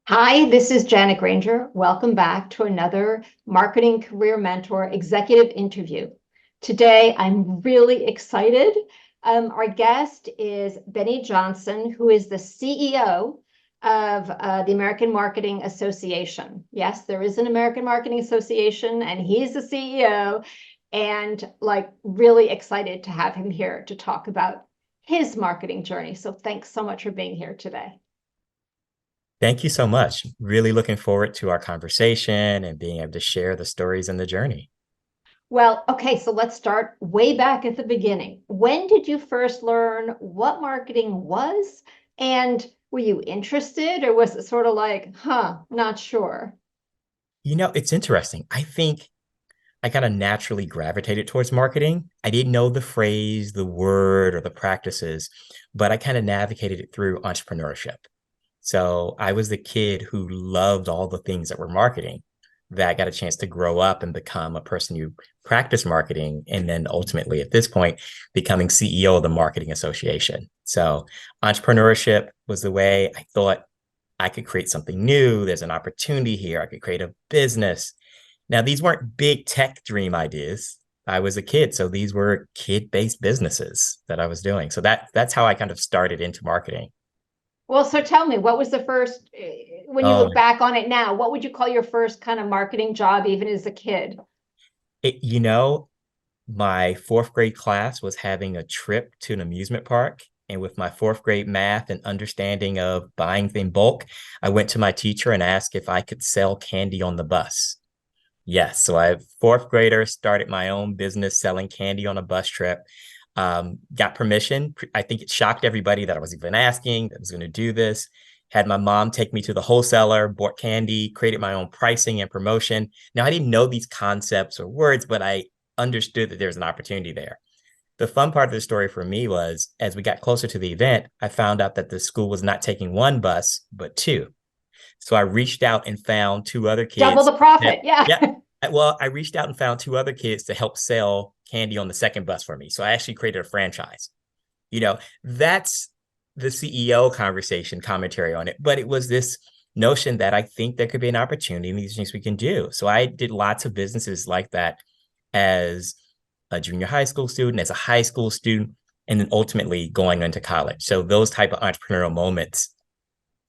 Hi, this is Janet Granger. Welcome back to another Marketing Career Mentor executive interview. Today, I'm really excited. Our guest is Bennie Johnson, who is the CEO of the American Marketing Association. Yes, there is an American Marketing Association, and he's the CEO, and really excited to have him here to talk about his marketing journey. So thanks so much for being here today. Thank you so much. Really looking forward to our conversation and being able to share the stories and the journey. Well, okay, so let's start way back at the beginning. When did you first learn what marketing was? And were you interested, or was it sort of like, not sure? It's interesting. I think I kind of naturally gravitated towards marketing. I didn't know the phrase, the word, or the practices, but I kind of navigated it through entrepreneurship. So I was the kid who loved all the things that were marketing, that got a chance to grow up and become a person who practiced marketing. And then ultimately, at this point, becoming CEO of the Marketing Association. So entrepreneurship was the way I thought I could create something new. There's an opportunity here. I could create a business. Now, these weren't big tech dream ideas. I was a kid, so these were kid-based businesses that I was doing. So that's how I kind of started into marketing. Well, so tell me, what was the first, when you Oh, look back on it now, what would you call your first kind of marketing job, even as a kid? it, you know, my fourth grade class was having a trip to an amusement park. And with my fourth grade math and understanding of buying in bulk, I went to my teacher and asked if I could sell candy on the bus. Yes. So I, fourth grader, started my own business selling candy on a bus trip. Got permission. I think it shocked everybody that I was even asking, that I was going to do this. Had my mom take me to the wholesaler, bought candy, created my own pricing and promotion. Now, I didn't know these concepts or words, but I understood that there's an opportunity there. The fun part of the story for me was as we got closer to the event, I found out that the school was not taking one bus, but two. So I reached out and found two other Double kids the profit. that, Yeah. yeah. Well, I reached out and found two other kids to help sell candy on the second bus for me. So I actually created a franchise. That's the CEO conversation commentary on it. But it was this notion that I think there could be an opportunity in these things we can do. So I did lots of businesses like that as a junior high school student, as a high school student, and then ultimately going into college. So those type of entrepreneurial moments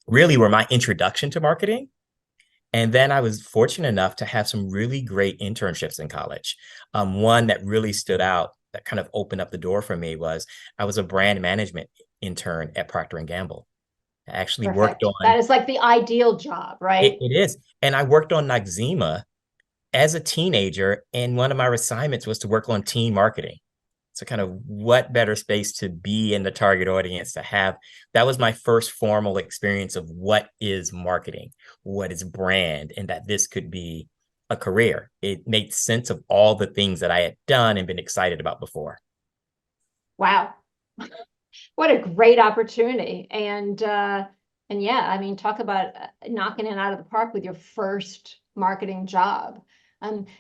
really were my introduction to marketing. And then I was fortunate enough to have some really great internships in college. One that really stood out that kind of opened up the door for me was I was a brand management intern at Procter and Gamble. I actually worked Perfect. That on is like the ideal job, it, right? it is. And I worked on Noxzema as a teenager. And one of my assignments was to work on teen marketing. So kind of what better space to be in the target audience to have. That was my first formal experience of what is marketing, what is brand, and that this could be a career. It made sense of all the things that I had done and been excited about before. Wow. What a great opportunity. And yeah, I mean, talk about knocking it out of the park with your first marketing job.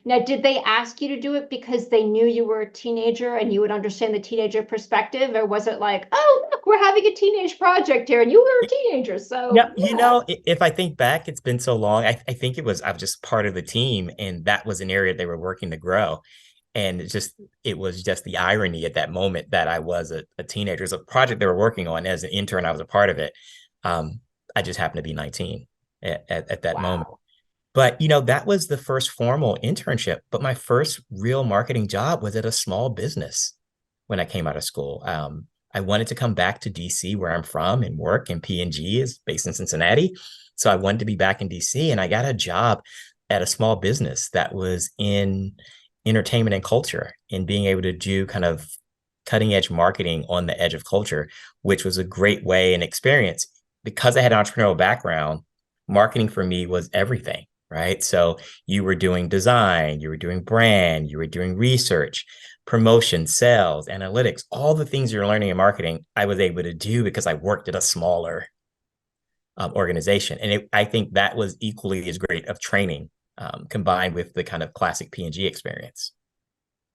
Now, did they ask you to do it because they knew you were a teenager and you would understand the teenager perspective? Or was it like, oh, look, we're having a teenage project here and you were a teenager. Yeah, So yeah. if I think back, it's been so long. I think I was just part of the team, and that was an area they were working to grow. And it was just the irony at that moment that I was a teenager. It was a project they were working on as an intern. I was a part of it. Um, I just happened to be 19 at that moment. Wow. But that was the first formal internship. But my first real marketing job was at a small business when I came out of school. I wanted to come back to DC where I'm from and work, and P&G is based in Cincinnati. So I wanted to be back in DC, and I got a job at a small business that was in entertainment and culture and being able to do kind of cutting edge marketing on the edge of culture, which was a great way and experience. Because I had an entrepreneurial background, marketing for me was everything, right? So you were doing design, you were doing brand, you were doing research, promotion, sales, analytics, all the things you're learning in marketing, I was able to do because I worked at a smaller organization. And I think that was equally as great of training combined with the kind of classic P&G experience.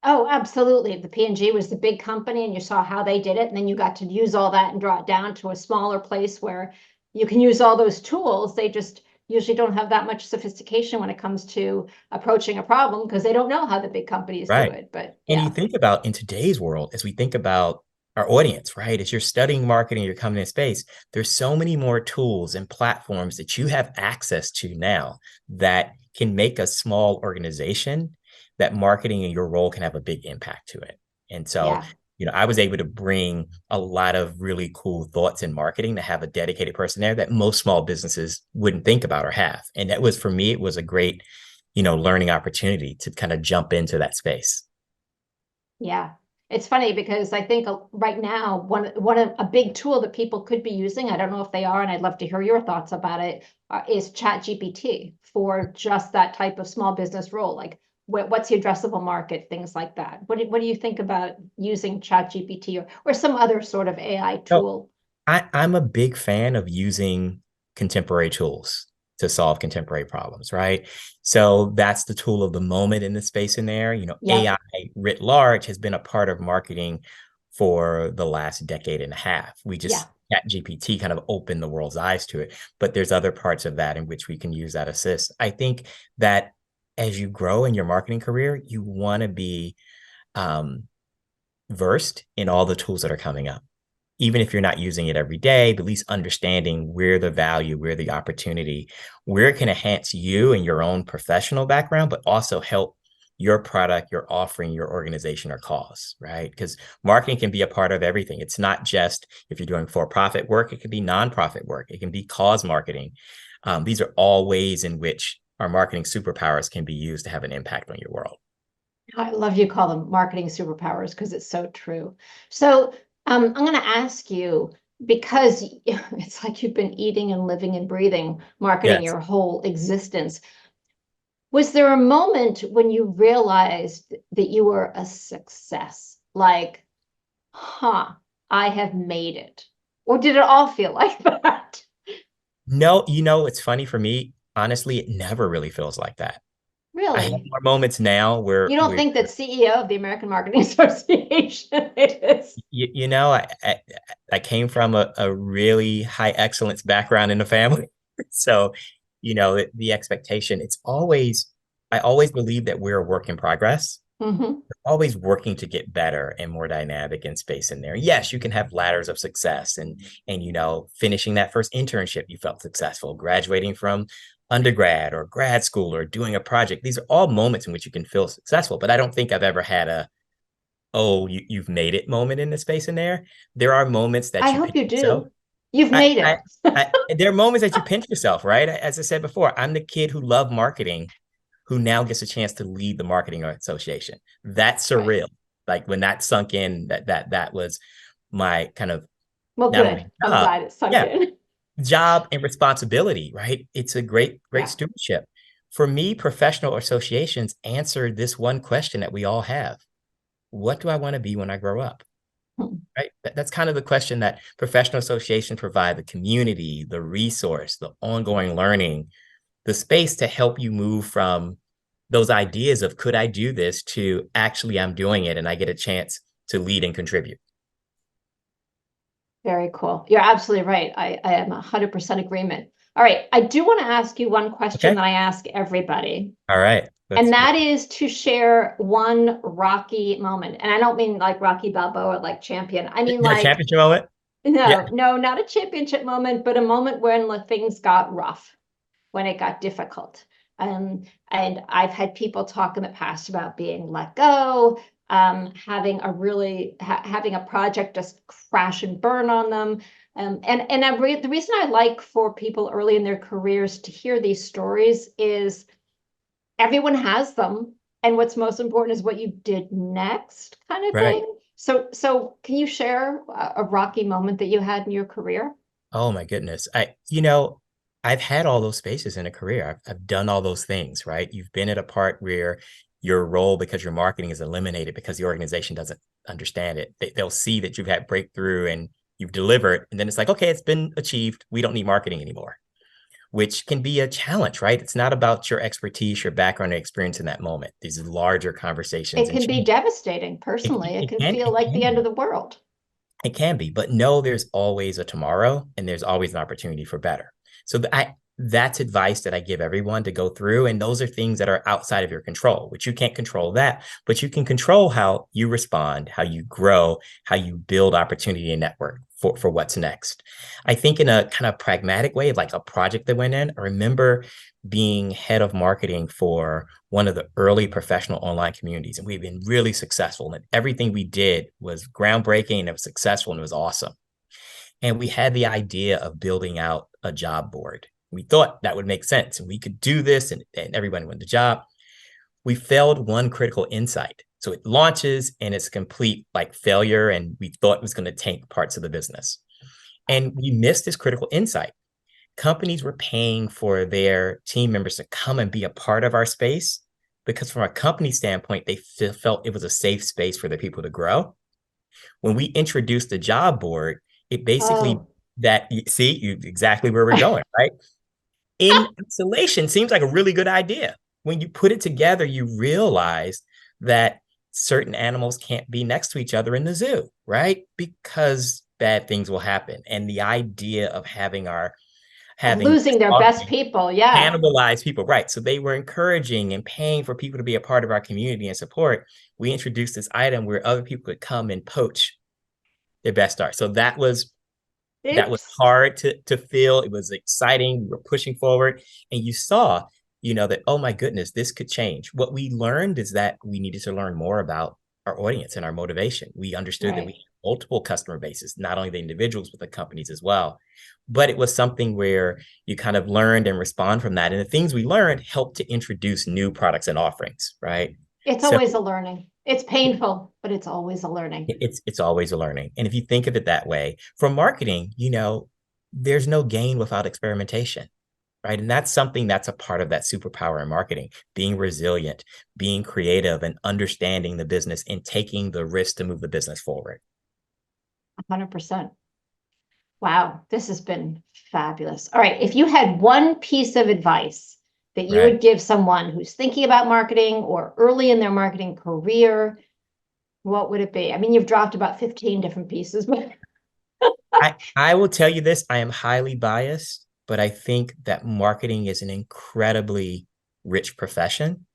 Oh, absolutely. The P&G was the big company and you saw how they did it, and then you got to use all that and draw it down to a smaller place where you can use all those tools. They just usually don't have that much sophistication when it comes to approaching a problem because they don't know how the big companies do Right. it. But And you yeah, think about in today's world, as we think about our audience, right? As you're studying marketing, you're coming in space, there's so many more tools and platforms that you have access to now that can make a small organization that marketing and your role can have a big impact to it. And so, yeah. I was able to bring a lot of really cool thoughts in marketing to have a dedicated person there that most small businesses wouldn't think about or have. And that was, for me, it was a great, learning opportunity to kind of jump into that space. Yeah. It's funny because I think right now one of a big tool that people could be using, I don't know if they are, and I'd love to hear your thoughts about it, is Chat GPT for just that type of small business role. Like what's the addressable market, things like that. What do you think about using Chat GPT or some other sort of AI So tool? I'm a big fan of using contemporary tools to solve contemporary problems, right? So that's the tool of the moment in the space in there. Yep. AI writ large has been a part of marketing for the last decade and a half. We Yeah. just Chat GPT kind of opened the world's eyes to it, but there's other parts of that in which we can use that assist. I think that as you grow in your marketing career, you want to be um, versed in all the tools that are coming up, even if you're not using it every day, but at least understanding where the value, where the opportunity, where it can enhance you and your own professional background, but also help your product, your offering, your organization or cause, right? Because marketing can be a part of everything. It's not just if you're doing for-profit work, it can be nonprofit work, it can be cause marketing. These are all ways in which our marketing superpowers can be used to have an impact on your world. I love you call them marketing superpowers because it's so true. So I'm going to ask you because it's like you've been eating and living and breathing marketing Yes. your whole existence. Was there a moment when you realized that you were a success? Like, huh, I have made it. Or did it all feel like that? No, it's funny for me. Honestly, it never really feels like that. I have Really? more moments now You where don't think that CEO of the American Marketing Association it is? I came from a really high excellence background in the family. So, the expectation, I always believe that we're a work in progress, Hmm. always working to get better and more dynamic in space in there. Yes, you can have ladders of success and finishing that first internship, you felt successful, graduating from undergrad or grad school or doing a project. These are all moments in which you can feel successful, but I don't think I've ever had a oh, you've made it moment in the space in there. There are moments I that you hope pinch you yourself. do. You've I, made I, it. there are moments that you pinch yourself, right? As I said before, I'm the kid who loved marketing, who now gets a chance to lead the marketing association. That's Right. surreal. Like when that sunk in, that was my kind of Well, not only good. I'm job, glad it sunk yeah, in. job and responsibility, right? It's a great Yeah. stewardship. For me, professional associations answer this one question that we all have. What do I want to be when I grow up? Hmm. Right? That's kind of the question that professional associations provide the community, the resource, the ongoing learning, the space to help you move from those ideas of could I do this to actually I'm doing it and I get a chance to lead and contribute. Very cool. You're absolutely right. I am 100% agreement. All right. I do want to ask you one question Okay. that I ask everybody, All right. and that is to share one Rocky moment. And I don't mean like Rocky Balboa, like champion. I mean A like, championship moment? Yeah. no, not a championship moment, but a moment when like, things got rough, when it got difficult. And I've had people talk in the past about being let go, having having a project just crash and burn on them. The reason I like for people early in their careers to hear these stories is everyone has them. And what's most important is what you did next, kind of Right. thing. So can you share a rocky moment that you had in your career? Oh my goodness. I've had all those spaces in a career. I've done all those things, right? You've been at a part where your role, because your marketing is eliminated because the organization doesn't understand it. They'll see that you've had breakthrough and you've delivered. And then it's like, okay, it's been achieved. We don't need marketing anymore, which can be a challenge, right? It's not about your expertise, your background, or experience in that moment. These are larger conversations It and can be change. devastating personally. It can feel It like the can end of be. the world. It can be, but no, there's always a tomorrow and there's always an opportunity for better. So that's advice that I give everyone to go through. And those are things that are outside of your control, which you can't control that, but you can control how you respond, how you grow, how you build opportunity and network for what's next. I think in a kind of pragmatic way, like a project that went in, I remember being head of marketing for one of the early professional online communities. And we've been really successful. And everything we did was groundbreaking and it was successful and it was awesome. And we had the idea of building out a job board. We thought that would make sense and we could do this and everybody went the job. We failed one critical insight. So it launches and it's complete like failure. And we thought it was going to tank parts of the business. And we missed this critical insight. Companies were paying for their team members to come and be a part of our space because from a company standpoint, they felt it was a safe space for the people to grow. When we introduced the job board, it basically Oh, that you see you exactly where we're going, right? In isolation seems like a really good idea. When you put it together, you realize that certain animals can't be next to each other in the zoo, right? Because bad things will happen. And the idea of of having losing their best people. Yeah. cannibalize people, right? So they were encouraging and paying for people to be a part of our community and support. We introduced this item where other people could come and poach their best art. So that was Oops. hard to feel. It was exciting. We were pushing forward. And you saw, that, oh my goodness, this could change. What we learned is that we needed to learn more about our audience and our motivation. We understood that we Right. had multiple customer bases, not only the individuals, but the companies as well. But it was something where you kind of learned and respond from that. And the things we learned helped to introduce new products and offerings, right? It's So always a learning. It's painful, but it's always a learning. it's always a learning. And if you think of it that way, for marketing, there's no gain without experimentation, right? And that's something that's a part of that superpower in marketing, being resilient, being creative, and understanding the business and taking the risk to move the business forward. 100%. Wow, this has been fabulous. All right, if you had one piece of advice that you Right. would give someone who's thinking about marketing or early in their marketing career, what would it be? I mean, you've dropped about 15 different pieces, but I will tell you this, I am highly biased, but I think that marketing is an incredibly rich profession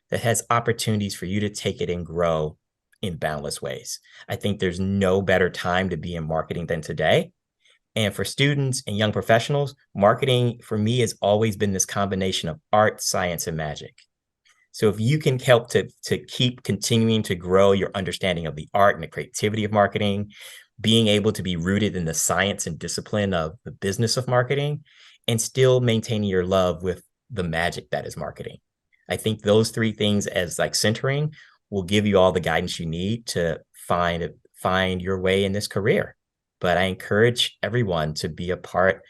that has opportunities for you to take it and grow in boundless ways. I think there's no better time to be in marketing than today. And for students and young professionals, marketing for me has always been this combination of art, science, and magic. So if you can help to keep continuing to grow your understanding of the art and the creativity of marketing, being able to be rooted in the science and discipline of the business of marketing, and still maintaining your love with the magic that is marketing. I think those three things as like centering will give you all the guidance you need to find your way in this career. But I encourage everyone to be a part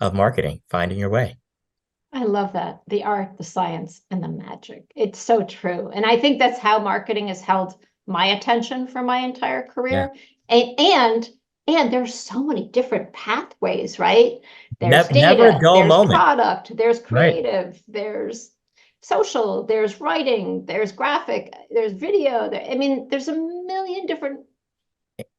of marketing, finding your way. I love that. The art, the science, and the magic. It's so true. And I think that's how marketing has held my attention for my entire Yeah. career. And there's so many different pathways, right? There's Never a data, dull there's moment. product, there's Right. creative, there's social, there's writing, there's graphic, there's video. I mean, there's a million different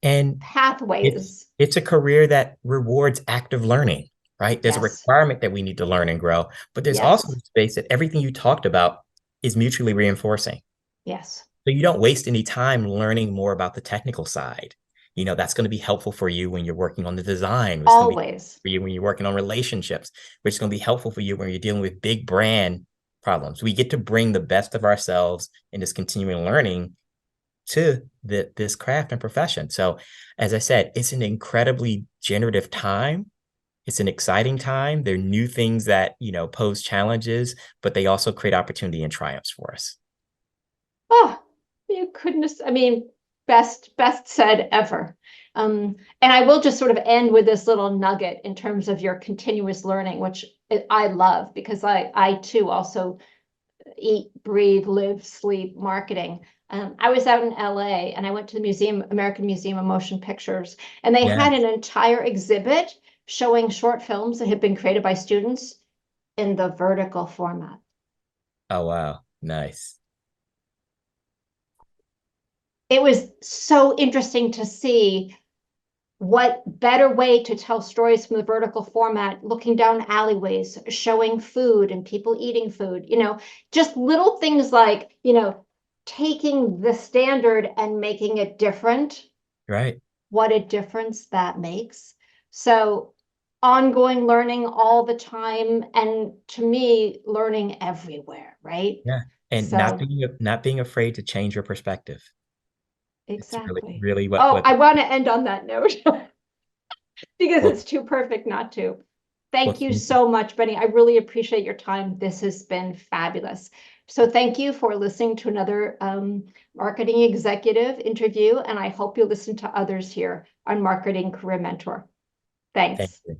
And it's pathways. it's a career that rewards active learning, right? There's a Yes. requirement that we need to learn and grow, but there's also Yes. a space that everything you talked about is mutually reinforcing. Yes. So you don't waste any time learning more about the technical side. That's going to be helpful for you when you're working on the design. It's going to be Always. for you when you're working on relationships, which is going to be helpful for you when you're dealing with big brand problems. We get to bring the best of ourselves in this continuing learning to this craft and profession. So, as I said, it's an incredibly generative time. It's an exciting time. There are new things that, pose challenges, but they also create opportunity and triumphs for us. Oh, you couldn't. I mean, best said ever. And I will just sort of end with this little nugget in terms of your continuous learning, which I love because I too also eat, breathe, live, sleep marketing. I was out in LA and I went to the American Museum of Motion Pictures, and they Yeah. had an entire exhibit showing short films that had been created by students in the vertical format. Oh, wow. Nice. It was so interesting to see what better way to tell stories from the vertical format, looking down alleyways, showing food and people eating food, just little things like, taking the standard and making it different, Right. what a difference that makes. So ongoing learning all the time, and to me, learning everywhere, right? Yeah. And So not being afraid to change your perspective. It's really, exactly. really Oh, what I want to end on that note because well, it's too perfect not to. Thank you thank you. so much, Benny. I really appreciate your time. This has been fabulous. So thank you for listening to another marketing executive interview, and I hope you listen to others here on Marketing Career Mentor. Thank Thanks. you.